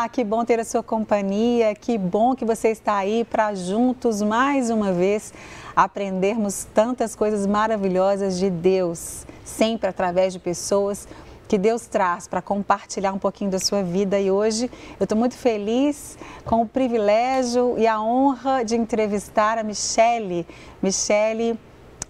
Olá, que bom ter a sua companhia, que bom que você está aí para juntos mais uma vez aprendermos tantas coisas maravilhosas de Deus, sempre através de pessoas que Deus traz para compartilhar um pouquinho da sua vida. E hoje eu estou muito feliz com o privilégio e a honra de entrevistar a Michele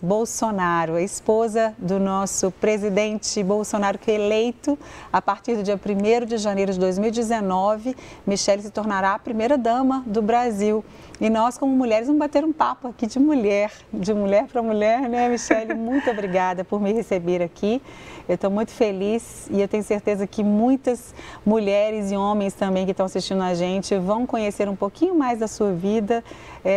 Bolsonaro, a esposa do nosso presidente Bolsonaro, que é eleito a partir do dia 1º de janeiro de 2019. Michele se tornará a primeira dama do Brasil. E nós, como mulheres, vamos bater um papo aqui de mulher para mulher, né, Michele? Muito obrigada por me receber aqui. Eu estou muito feliz e eu tenho certeza que muitas mulheres e homens também que estão assistindo a gente vão conhecer um pouquinho mais da sua vida.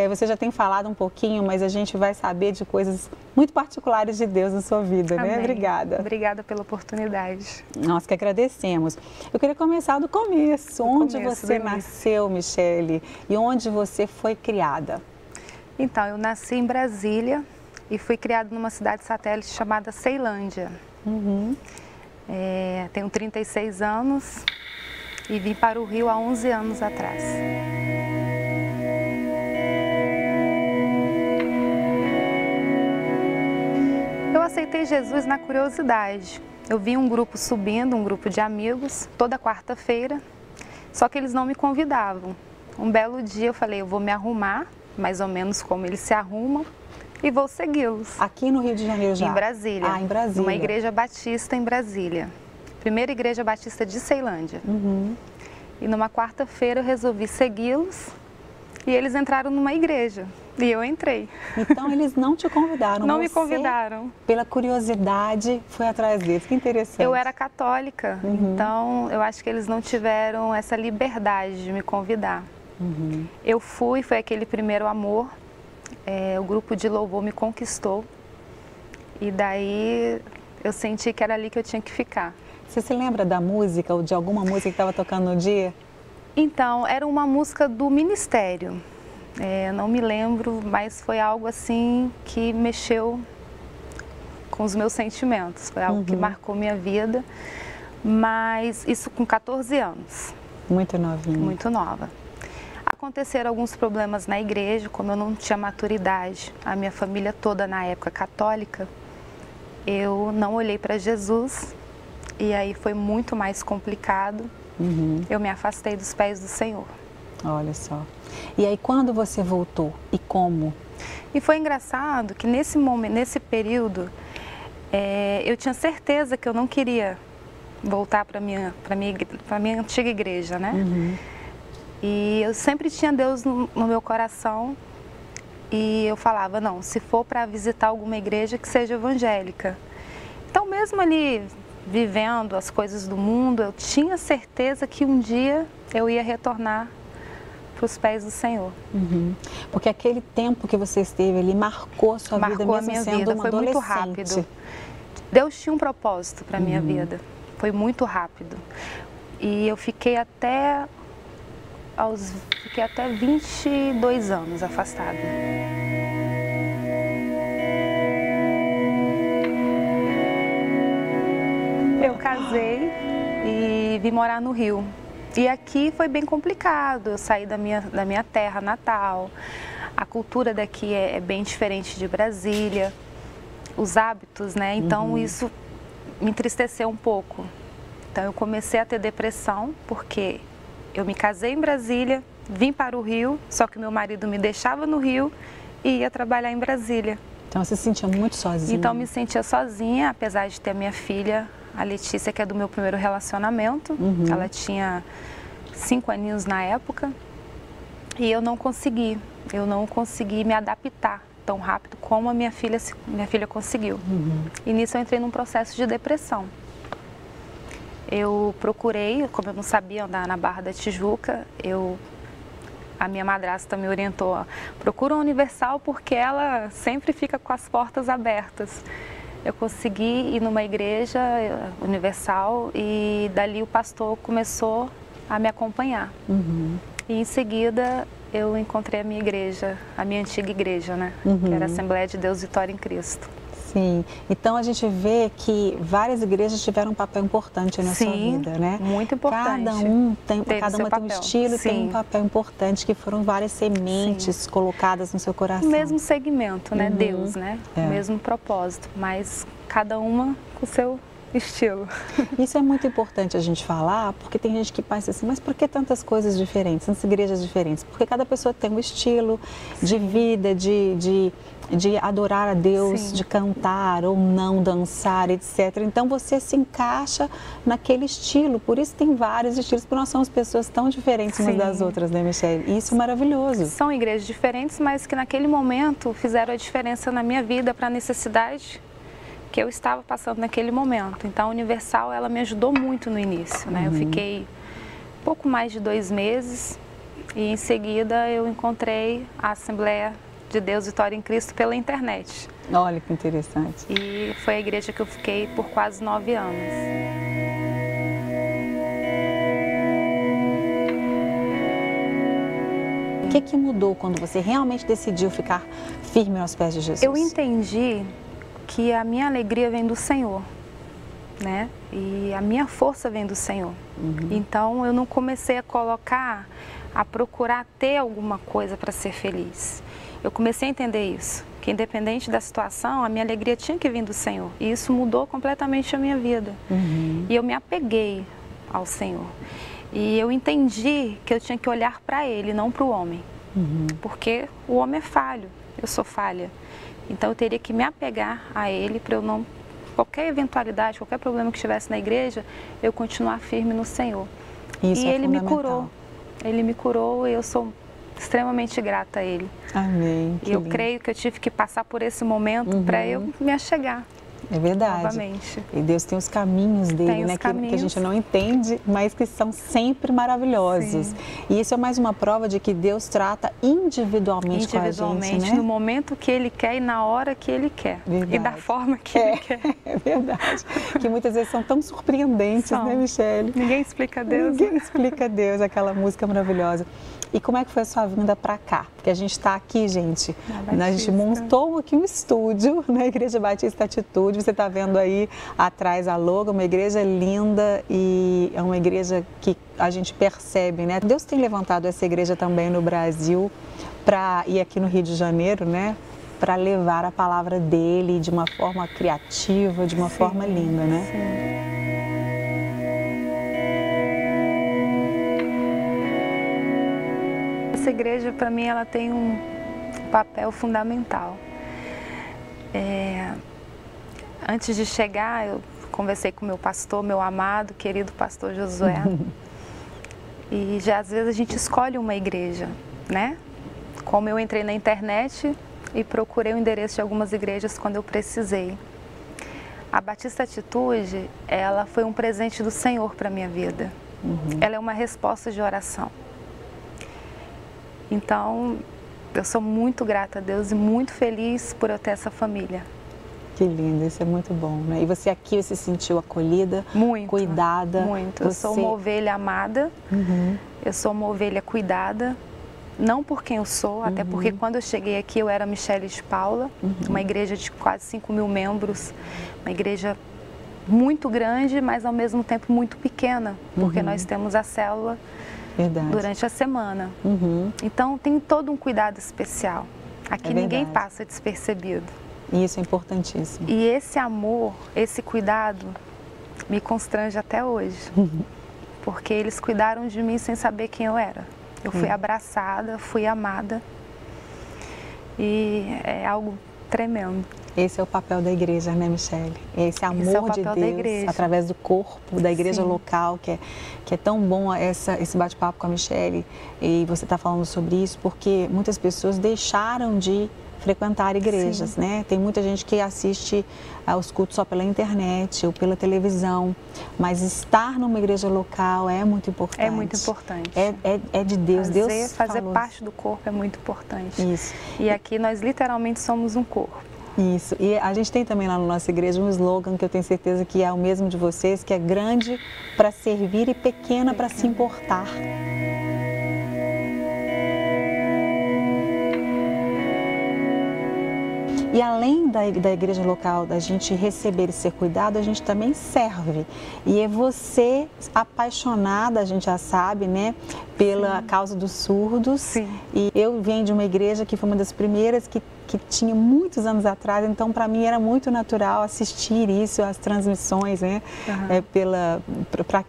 Você já tem falado um pouquinho, mas a gente vai saber de coisas muito particulares de Deus na sua vida, né? Amém. Obrigada. Obrigada pela oportunidade. Nós que agradecemos. Eu queria começar do começo. Onde você nasceu, Michele? E onde você foi criada? Então, eu nasci em Brasília e fui criada numa cidade satélite chamada Ceilândia. Tenho 36 anos e vim para o Rio há 11 anos atrás. Eu aceitei Jesus na curiosidade. Eu vi um grupo subindo, um grupo de amigos, toda quarta-feira, só que eles não me convidavam. Um belo dia eu falei, eu vou me arrumar, mais ou menos como eles se arrumam, e vou segui-los. Aqui no Rio de Janeiro já? Em Brasília. Ah, em Brasília. Numa igreja batista em Brasília. Primeira igreja batista de Ceilândia. E numa quarta-feira eu resolvi segui-los e eles entraram numa igreja. E eu entrei. Então eles não te convidaram? Não me convidaram. Pela curiosidade, foi atrás deles. Que interessante. Eu era católica, então eu acho que eles não tiveram essa liberdade de me convidar. Eu fui, foi aquele primeiro amor. O grupo de louvor me conquistou e daí eu senti que era ali que eu tinha que ficar. Você se lembra da música ou de alguma música que estava tocando no dia? Então, era uma música do ministério. Não me lembro, mas foi algo assim que mexeu com os meus sentimentos. Foi algo que marcou minha vida, mas isso com 14 anos. Muito novinha. Muito nova. Aconteceram alguns problemas na igreja, como eu não tinha maturidade, a minha família toda na época católica, eu não olhei para Jesus e aí foi muito mais complicado. Eu me afastei dos pés do Senhor. Olha só. E aí quando você voltou e como? E foi engraçado que nesse momento, nesse período, eu tinha certeza que eu não queria voltar para minha antiga igreja, né? E eu sempre tinha Deus no meu coração e eu falava, não, se for para visitar alguma igreja que seja evangélica. Então mesmo ali vivendo as coisas do mundo, eu tinha certeza que um dia eu ia retornar para os pés do Senhor. Porque aquele tempo que você esteve ali marcou a sua vida, mesmo sendo uma adolescente. Foi muito rápido. Deus tinha um propósito para a minha vida, foi muito rápido. E eu fiquei até 22 anos afastada. Eu casei e vim morar no Rio. E aqui foi bem complicado, eu saí da minha terra natal. A cultura daqui é bem diferente de Brasília, os hábitos, né? Então isso me entristeceu um pouco. Então eu comecei a ter depressão, porque eu me casei em Brasília, vim para o Rio, só que meu marido me deixava no Rio e ia trabalhar em Brasília. Então você se sentia muito sozinha? Então me sentia sozinha, apesar de ter a minha filha, a Letícia, que é do meu primeiro relacionamento. Ela tinha 5 aninhos na época e eu não consegui me adaptar tão rápido como a minha filha conseguiu. E nisso eu entrei num processo de depressão. Eu procurei, como eu não sabia andar na Barra da Tijuca, a minha madrasta me orientou, procura uma Universal porque ela sempre fica com as portas abertas. Eu consegui ir numa igreja universal e dali o pastor começou a me acompanhar. E em seguida eu encontrei a minha igreja, a minha antiga igreja, né? Que era a Assembleia de Deus Vitória em Cristo. Sim, então a gente vê que várias igrejas tiveram um papel importante na sua vida, né? Muito importante. Cada uma tem um estilo e tem um papel importante, que foram várias sementes colocadas no seu coração. O mesmo segmento, né? Deus, né? O mesmo propósito, mas cada uma com o seu estilo. Isso é muito importante a gente falar, porque tem gente que pensa assim, mas por que tantas coisas diferentes, tantas igrejas diferentes? Porque cada pessoa tem um estilo de vida, de adorar a Deus, de cantar ou não, dançar, etc. Então você se encaixa naquele estilo, por isso tem vários estilos, porque nós somos pessoas tão diferentes umas das outras, né, Michele? E isso é maravilhoso. São igrejas diferentes, mas que naquele momento fizeram a diferença na minha vida para a necessidade que eu estava passando naquele momento. Então a Universal, ela me ajudou muito no início, né? Eu fiquei pouco mais de 2 meses e em seguida eu encontrei a Assembleia de Deus Vitória em Cristo pela internet. Olha que interessante. E foi a igreja que eu fiquei por quase 9 anos. O que mudou quando você realmente decidiu ficar firme aos pés de Jesus? Eu entendi que a minha alegria vem do Senhor, né? E a minha força vem do Senhor. Então eu não comecei a procurar ter alguma coisa para ser feliz. Eu comecei a entender isso, que independente da situação, a minha alegria tinha que vir do Senhor. E isso mudou completamente a minha vida. E eu me apeguei ao Senhor. E eu entendi que eu tinha que olhar para Ele, não para o homem. Porque o homem é falho, eu sou falha. Então eu teria que me apegar a Ele para eu não, qualquer eventualidade, qualquer problema que estivesse na igreja, eu continuar firme no Senhor. Isso e é Ele me curou. Ele me curou e eu sou extremamente grata a Ele. Amém. E eu creio que eu tive que passar por esse momento para eu me achegar. É verdade. Novamente. E Deus tem os caminhos dele, né? Que a gente não entende, mas que são sempre maravilhosos. E isso é mais uma prova de que Deus trata individualmente com a gente, né? No momento que Ele quer e na hora que Ele quer. Verdade. E da forma que Ele quer. É verdade. Que muitas vezes são tão surpreendentes, né, Michele? Ninguém explica Deus. Ninguém explica Deus, aquela música maravilhosa. E como é que foi a sua vinda para cá? Porque a gente está aqui, gente, a gente montou aqui um estúdio na Igreja Batista Atitude. Você está vendo aí atrás a logo, uma igreja linda e é uma igreja que a gente percebe, né? Deus tem levantado essa igreja também no Brasil e aqui no Rio de Janeiro, né? Para levar a palavra dele de uma forma criativa, de uma forma linda, né? Sim. Essa igreja, para mim, ela tem um papel fundamental. Antes de chegar, eu conversei com meu pastor, meu amado, querido pastor Josué. E já às vezes a gente escolhe uma igreja, né? Como eu entrei na internet e procurei o endereço de algumas igrejas quando eu precisei. A Batista Atitude, ela foi um presente do Senhor para a minha vida. Ela é uma resposta de oração. Então, eu sou muito grata a Deus e muito feliz por eu ter essa família. Que lindo, isso é muito bom, né? E você aqui se sentiu acolhida, cuidada? Muito, eu sou uma ovelha amada, eu sou uma ovelha cuidada, não por quem eu sou, até porque quando eu cheguei aqui eu era Michele de Paula, uma igreja de quase 5.000 membros, uma igreja muito grande, mas ao mesmo tempo muito pequena, porque nós temos a célula durante a semana. Então tem todo um cuidado especial. Aqui ninguém passa despercebido. E isso é importantíssimo. E esse amor, esse cuidado me constrange até hoje. Porque eles cuidaram de mim sem saber quem eu era. Eu fui abraçada, fui amada. E é algo tremendo. Esse é o papel da igreja, né, Michele? Esse amor de Deus através do corpo da igreja local, que é tão bom esse bate-papo com a Michele. E você está falando sobre isso porque muitas pessoas deixaram de frequentar igrejas, né? Tem muita gente que assiste aos cultos só pela internet ou pela televisão, mas estar numa igreja local é muito importante. É muito importante. É de Deus. Fazer parte do corpo é muito importante. Isso. E aqui nós literalmente somos um corpo. Isso. E a gente tem também lá na nossa igreja um slogan que eu tenho certeza que é o mesmo de vocês, que é grande para servir e pequena para se importar. E além da igreja local, da gente receber e ser cuidado, a gente também serve. E é você apaixonada, a gente já sabe, né, pela causa dos surdos. Sim. E eu venho de uma igreja que foi uma das primeiras que tinha muitos anos atrás, então para mim era muito natural assistir isso, as transmissões, né,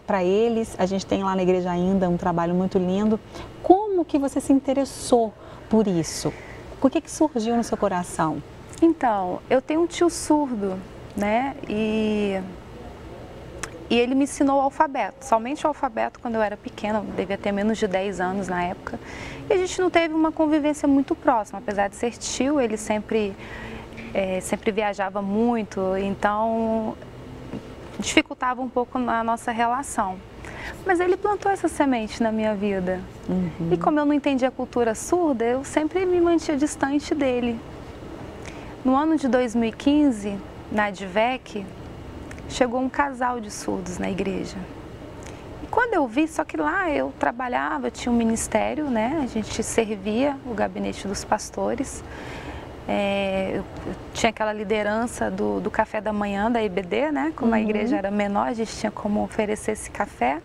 para eles. A gente tem lá na igreja ainda um trabalho muito lindo. Como que você se interessou por isso? Por que surgiu no seu coração? Então, eu tenho um tio surdo, né, e ele me ensinou o alfabeto, somente o alfabeto quando eu era pequena, eu devia ter menos de 10 anos na época. E a gente não teve uma convivência muito próxima, apesar de ser tio, ele sempre viajava muito, então dificultava um pouco a nossa relação. Mas ele plantou essa semente na minha vida. E como eu não entendia a cultura surda, eu sempre me mantinha distante dele. No ano de 2015, na ADVEC, chegou um casal de surdos na igreja. E quando eu vi, só que lá eu trabalhava, tinha um ministério, né? A gente servia o gabinete dos pastores. Eu tinha aquela liderança do café da manhã da IBD, né? Como a igreja era menor, a gente tinha como oferecer esse café.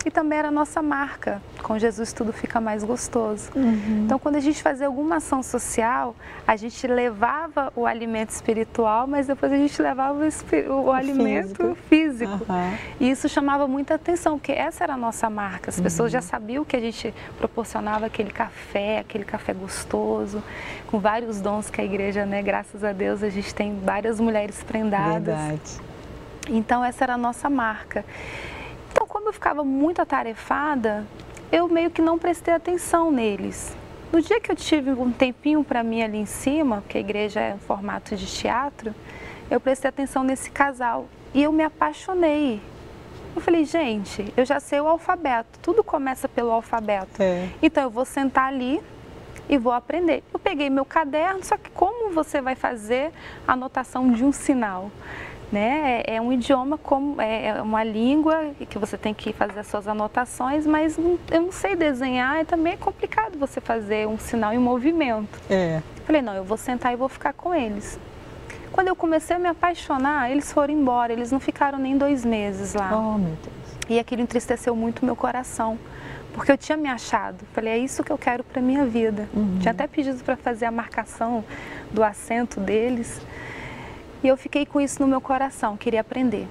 E também era a nossa marca, com Jesus tudo fica mais gostoso. Então, quando a gente fazia alguma ação social, a gente levava o alimento espiritual, mas depois a gente levava o alimento físico. E isso chamava muita atenção, porque essa era a nossa marca. As pessoas já sabiam que a gente proporcionava aquele café gostoso, com vários dons que a igreja, né, graças a Deus, a gente tem várias mulheres prendadas. Verdade. Então, essa era a nossa marca. Então, como eu ficava muito atarefada, eu meio que não prestei atenção neles. No dia que eu tive um tempinho para mim ali em cima, porque a igreja é em formato de teatro, eu prestei atenção nesse casal e eu me apaixonei. Eu falei, gente, eu já sei o alfabeto, tudo começa pelo alfabeto. Então, eu vou sentar ali e vou aprender. Eu peguei meu caderno, só que como você vai fazer a anotação de um sinal? Né? É um idioma, é uma língua que você tem que fazer as suas anotações, mas eu não sei desenhar e também é complicado você fazer um sinal em movimento. Falei, não, eu vou sentar e vou ficar com eles. Quando eu comecei a me apaixonar, eles foram embora, eles não ficaram nem 2 meses lá. Oh, meu Deus. E aquilo entristeceu muito meu coração, porque eu tinha me achado. Falei, é isso que eu quero para minha vida. Tinha até pedido para fazer a marcação do assento deles. E eu fiquei com isso no meu coração, queria aprender.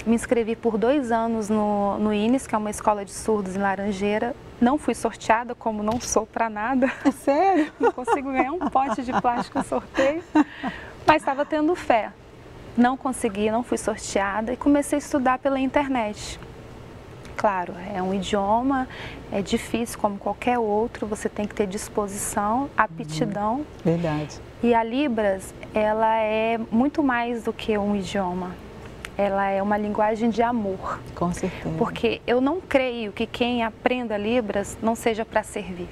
Me inscrevi por 2 anos no INES, que é uma escola de surdos em Laranjeira. Não fui sorteada, como não sou para nada. É sério? Não consigo ganhar um pote de plástico no sorteio. Mas estava tendo fé. Não consegui, não fui sorteada e comecei a estudar pela internet. Claro, é um idioma, é difícil como qualquer outro, você tem que ter disposição, aptidão. Verdade. E a Libras, ela é muito mais do que um idioma. Ela é uma linguagem de amor. Com certeza. Porque eu não creio que quem aprenda Libras não seja para servir.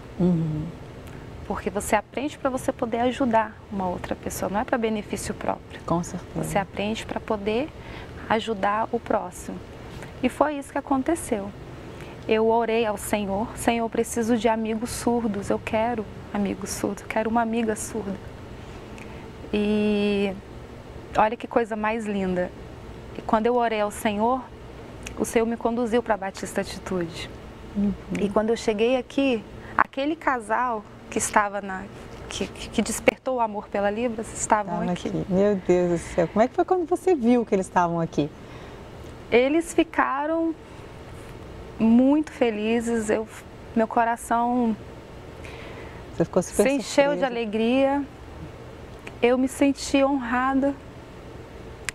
Porque você aprende para você poder ajudar uma outra pessoa, não é para benefício próprio. Com certeza. Você aprende para poder ajudar o próximo. E foi isso que aconteceu. Eu orei ao Senhor, Senhor, eu preciso de amigos surdos, eu quero amigos surdos, eu quero uma amiga surda. E olha que coisa mais linda. E quando eu orei ao Senhor, o Senhor me conduziu para a Batista Atitude. E quando eu cheguei aqui, aquele casal que estava que despertou o amor pela Libras, estavam aqui. Meu Deus do céu, como é que foi quando você viu que eles estavam aqui? Eles ficaram muito felizes, meu coração Você ficou super se encheu de alegria, eu me senti honrada,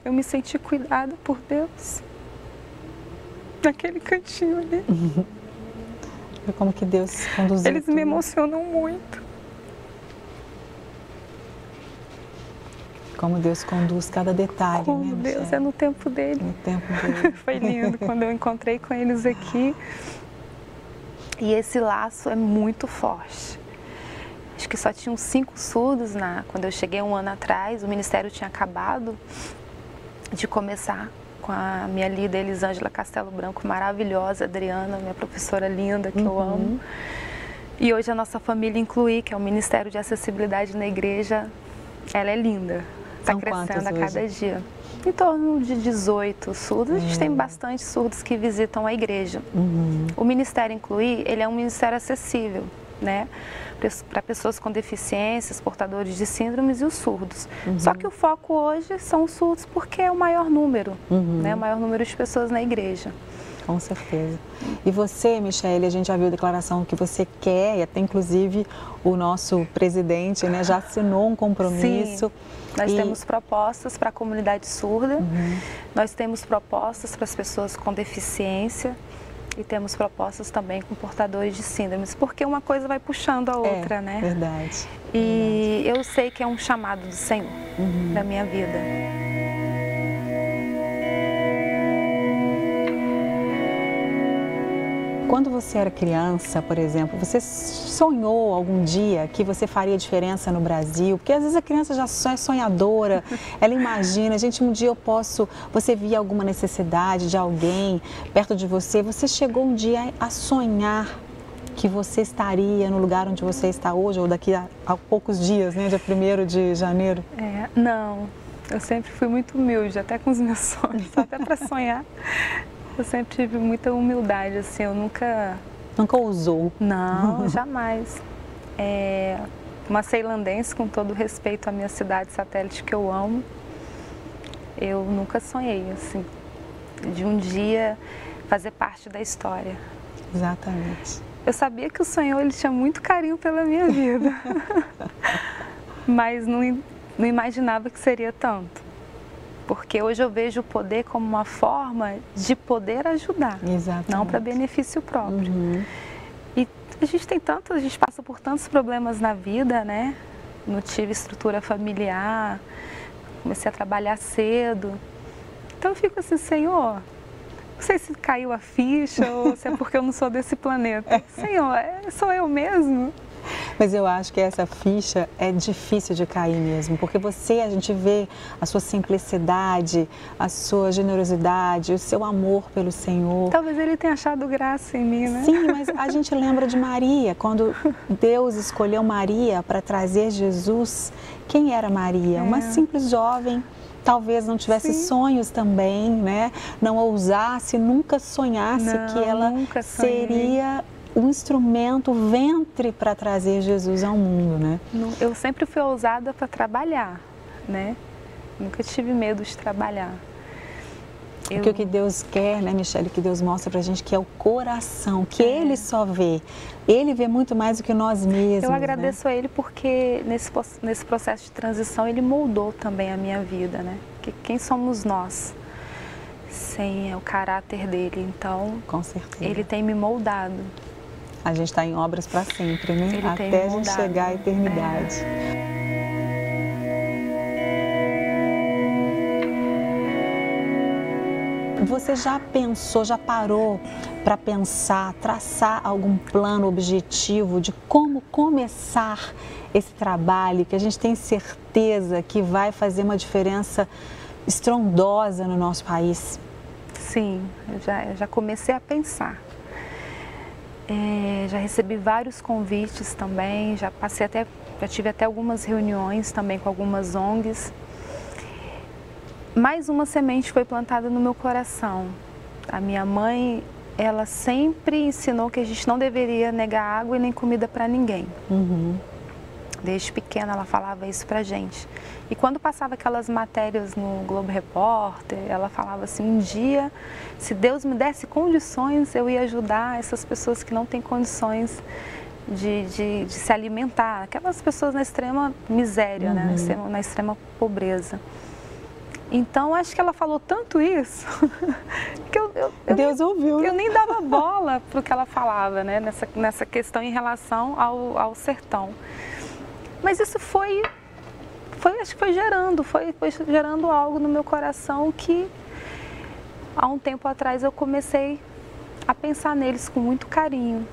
eu me senti cuidada por Deus, naquele cantinho ali. Como que Deus conduziu Eles me emocionam muito. Como Deus conduz cada detalhe, Como né, Deus é no tempo dele. No tempo dele. Foi lindo quando eu encontrei com eles aqui. E esse laço é muito forte. Acho que só tinham 5 surdos quando eu cheguei 1 ano atrás. O ministério tinha acabado de começar com a minha líder Elisângela Castelo Branco, maravilhosa, Adriana, minha professora linda, que eu amo. E hoje a nossa família Incluir, que é o Ministério de Acessibilidade na Igreja, Ela é linda, está crescendo a cada dia. Em torno de 18 surdos, a gente tem bastante surdos que visitam a igreja. O Ministério Incluir, ele é um ministério acessível, né? Para pessoas com deficiências, portadores de síndromes e os surdos. Só que o foco hoje são os surdos porque é o maior número, né? O maior número de pessoas na igreja. Com certeza. E você, Michele, a gente já viu a declaração que você quer, e até inclusive o nosso presidente, né, já assinou um compromisso. Sim, nós temos propostas para a comunidade surda, nós temos propostas para as pessoas com deficiência e temos propostas também com portadores de síndromes, porque uma coisa vai puxando a outra, né? Verdade. E eu sei que é um chamado do Senhor na minha vida. Quando você era criança, por exemplo, você sonhou algum dia que você faria diferença no Brasil? Porque às vezes a criança já é sonhadora, ela imagina, gente, um dia eu posso... Você via alguma necessidade de alguém perto de você, você chegou um dia a sonhar que você estaria no lugar onde você está hoje, ou daqui a poucos dias, né, dia 1º de janeiro? Não, eu sempre fui muito humilde, até com os meus sonhos, até para sonhar. Eu sempre tive muita humildade, assim, eu nunca... Nunca ousou? Não, jamais. Uma ceilandense, com todo respeito à minha cidade satélite que eu amo, eu nunca sonhei, assim, de um dia fazer parte da história. Exatamente. Eu sabia que o Senhor, ele tinha muito carinho pela minha vida, mas não imaginava que seria tanto. Porque hoje eu vejo o poder como uma forma de poder ajudar, exatamente, não para benefício próprio. E a gente passa por tantos problemas na vida, né? Não tive estrutura familiar, comecei a trabalhar cedo. Então eu fico assim, Senhor, não sei se caiu a ficha ou se é porque eu não sou desse planeta. Senhor, sou eu mesmo? Mas eu acho que essa ficha é difícil de cair mesmo, porque a gente vê a sua simplicidade, a sua generosidade, o seu amor pelo Senhor. Talvez ele tenha achado graça em mim, né? Sim, mas a gente lembra de Maria, quando Deus escolheu Maria para trazer Jesus. Quem era Maria? Uma simples jovem. Talvez não tivesse sonhos também, né? Não ousasse, nunca sonhasse que ela seria um instrumento, o ventre para trazer Jesus ao mundo, né? Eu sempre fui ousada para trabalhar, né? Nunca tive medo de trabalhar. Porque o que Deus quer, né, Michele, que Deus mostra pra gente que é o coração, que Ele só vê. Ele vê muito mais do que nós mesmos. Eu agradeço a Ele porque nesse processo de transição Ele moldou também a minha vida, né? Que quem somos nós sem o caráter dele? Então, com certeza, Ele tem me moldado. A gente está em obras para sempre, né? Até a gente chegar à eternidade. Você já pensou, já parou para pensar, traçar algum plano, objetivo de como começar esse trabalho que a gente tem certeza que vai fazer uma diferença estrondosa no nosso país? Sim, eu já comecei a pensar. Já recebi vários convites também, já tive até algumas reuniões também com algumas ONGs. Mais uma semente foi plantada no meu coração. A minha mãe, ela sempre ensinou que a gente não deveria negar água e nem comida para ninguém. Desde pequena ela falava isso pra gente. E quando passava aquelas matérias no Globo Repórter, ela falava assim, um dia, se Deus me desse condições, eu ia ajudar essas pessoas que não têm condições de se alimentar. Aquelas pessoas na extrema miséria, né? Na extrema pobreza. Então, acho que ela falou tanto isso, que Deus ouviu. Eu nem dava bola para o que ela falava, né? Nessa questão em relação ao sertão. Mas isso acho que foi gerando algo no meu coração que, há um tempo atrás, eu comecei a pensar neles com muito carinho.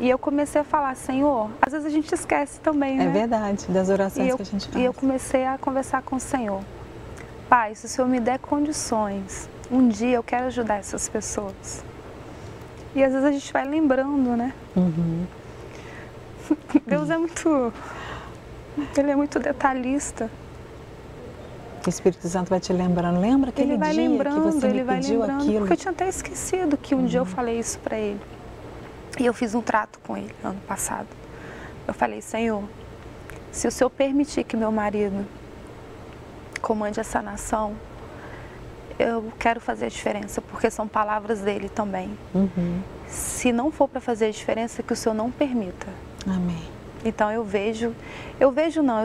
E eu comecei a falar, Senhor, às vezes a gente esquece também, né? É verdade, das orações que a gente faz. E eu comecei a conversar com o Senhor. Pai, se o Senhor me der condições, um dia eu quero ajudar essas pessoas. E às vezes a gente vai lembrando, né? Deus é muito... Ele é muito detalhista. O Espírito Santo vai te lembrando. Lembra aquele dia que você me pediu aquilo? Porque eu tinha até esquecido que um dia eu falei isso para ele. E eu fiz um trato com ele ano passado. Eu falei, Senhor, se o Senhor permitir que meu marido comande essa nação, eu quero fazer a diferença, porque são palavras dele também. Se não for para fazer a diferença, que o Senhor não permita. Amém. Então eu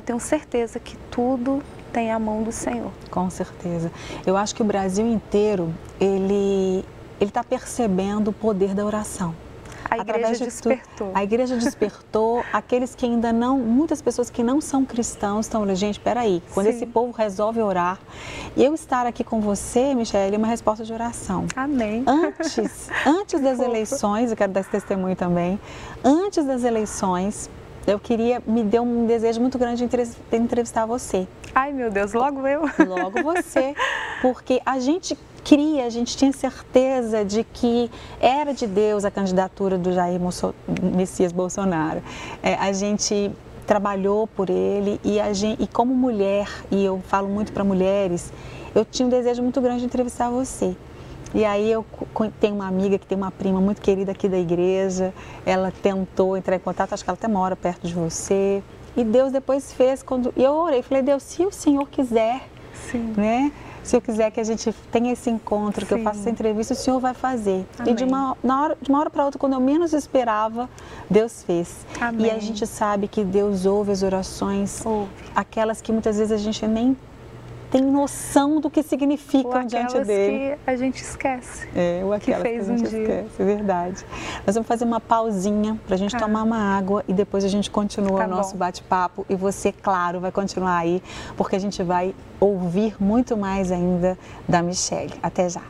tenho certeza que tudo tem a mão do Senhor. Com certeza. Eu acho que o Brasil inteiro, ele está percebendo o poder da oração. A igreja despertou. A igreja despertou. Aqueles que ainda não, muitas pessoas que não são cristãos estão olhando, gente, peraí, quando esse povo resolve orar, eu estar aqui com você, Michele, é uma resposta de oração. Amém. Antes das eleições, eu quero dar esse testemunho também, antes das eleições, me deu um desejo muito grande de entrevistar você. Ai, meu Deus, logo eu? Logo você, porque a gente tinha certeza de que era de Deus a candidatura do Jair Messias Bolsonaro. A gente trabalhou por ele e como mulher, e eu falo muito para mulheres, eu tinha um desejo muito grande de entrevistar você. E aí eu tenho uma amiga que tem uma prima muito querida aqui da igreja, ela tentou entrar em contato, acho que ela até mora perto de você. E Deus depois fez, e eu orei, falei, Deus, se o Senhor quiser, né? Se eu quiser que a gente tenha esse encontro, que eu faça essa entrevista, o Senhor vai fazer. Amém. E de uma hora para outra, quando eu menos esperava, Deus fez. Amém. E a gente sabe que Deus ouve as orações, aquelas que muitas vezes a gente nem tem noção do que significam diante dele. Que a gente esquece. Ou aquelas que a gente esquece, é verdade. Nós vamos fazer uma pausinha para a gente tomar uma água e depois a gente continua o nosso bate-papo. E você, claro, vai continuar aí, porque a gente vai ouvir muito mais ainda da Michele. Até já.